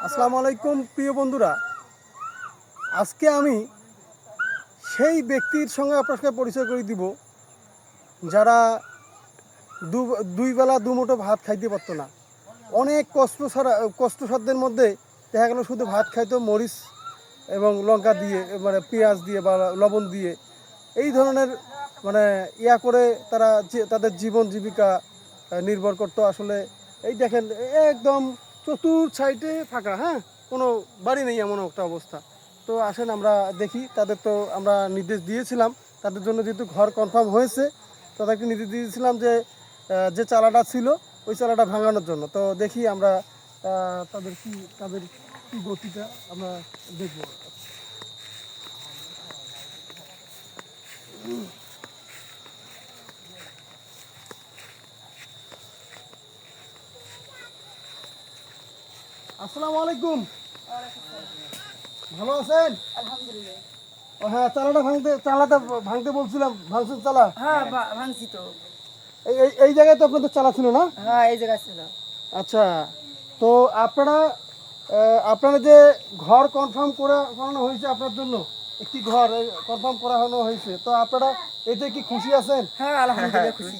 আসসালামু আলাইকুম প্রিয় বন্ধুরা, আজকে আমি সেই ব্যক্তির সঙ্গে আপনার সঙ্গে পরিচয় করে দিব যারা দুই বেলা দুমুঠো ভাত খাইতে পারতো না। অনেক কষ্টসাধ্যের মধ্যে দেখা গেল শুধু ভাত খাইতো মরিচ এবং লঙ্কা দিয়ে, মানে পেঁয়াজ দিয়ে বা লবণ দিয়ে, এই ধরনের মানে করে তারা তাদের জীবন জীবিকা নির্ভর করতো। আসলে এই দেখেন, একদম চতুর সাইডে ফাঁকা, হ্যাঁ, কোনো বাড়ি নেই, এমন একটা অবস্থা। তো আসেন আমরা দেখি। তাদের তো আমরা নির্দেশ দিয়েছিলাম, তাদের জন্য যেহেতু ঘর কনফার্ম হয়েছে, তাদেরকে নির্দেশ দিয়েছিলাম যে যে চালাটা ছিল ওই চালাটা ভাঙানোর জন্য। তো দেখি আমরা তাদের কি গতিটা আমরা দেখবো। আসসালামু আলাইকুম, ভালো আছেন? আলহামদুলিল্লাহ। ও হ্যাঁ, চালাটা ভাঙতে বলছিলাম, ভাঙছেন চালা? হ্যাঁ, ভাঙছি তো। এই জায়গায় তো আপনাদের চালা ছিল না? হ্যাঁ, এই জায়গা ছিল। আচ্ছা, তো আপনারা যে ঘর করানো হয়েছে আপনার জন্য, একটি ঘর কনফার্ম করানো হয়েছে, তো আপনারা এতে কি খুশি আছেন? হ্যাঁ, আলহামদুলিল্লাহ, খুশি।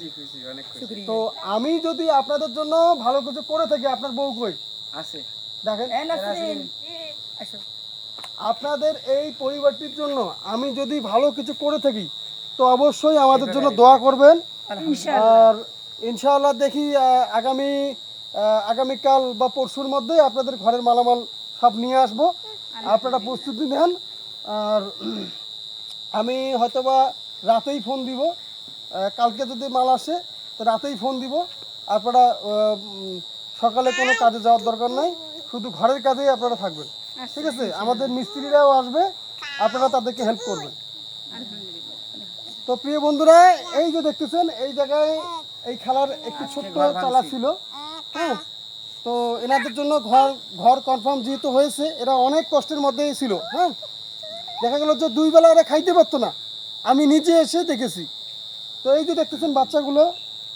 অনেক খুশি। শুকরিয়া। তো আমি যদি আপনাদের জন্য ভালো কিছু করে থাকি, আপনার বউ কই? আছে। দেখেন, এই নাসরিন, আসো। আপনাদের এই পরিবারটির জন্য আমি যদি ভালো কিছু করে থাকি, তো অবশ্যই আমাদের জন্য দোয়া করবেন। আর ইনশাআল্লাহ দেখি আগামীকাল বা পরশুর মধ্যে আপনাদের ঘরের মালামাল সব নিয়ে আসবো, আপনারা প্রস্তুতি নেন। আর আমি হয়তোবা রাতেই ফোন দিব, কালকে যদি মাল আসে তো রাতেই ফোন দিব। আপনারা সকালে কোনো কাজে যাওয়ার দরকার নাই, শুধু ঘরের কাজেই আপনারা থাকবেন, ঠিক আছে? আমাদের মিস্ত্রিরাও আসবে, আপনারা তাদেরকে হেল্প করবেন। তো প্রিয় বন্ধুরা, এই যে দেখতেছেন, এই জায়গায় এই খেলার একটি ছোট্ট চালা ছিল, হ্যাঁ। তো এনাদের জন্য ঘর কনফার্ম যেহেতু হয়েছে, এরা অনেক কষ্টের মধ্যেই ছিল, হ্যাঁ। দেখা গেল যে দুই বেলা এরা খাইতে পারতো না, আমি নিজে এসে দেখেছি। তো এই যে দেখতেছেন বাচ্চাগুলো,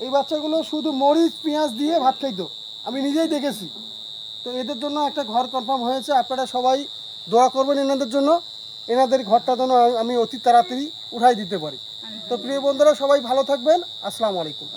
এই বাচ্চাগুলো শুধু মরিচ পেঁয়াজ দিয়ে ভাত খাইতো, আমি নিজেই দেখেছি। তো এদের জন্য একটা ঘর কনফার্ম হয়েছে, আপনারা সবাই দোয়া করবেন এনাদের জন্য, এনাদের ঘরটা যেন আমি অতি তাড়াতাড়ি উঠাই দিতে পারি। তো প্রিয় বন্ধুরা, সবাই ভালো থাকবেন। আসসালামু আলাইকুম।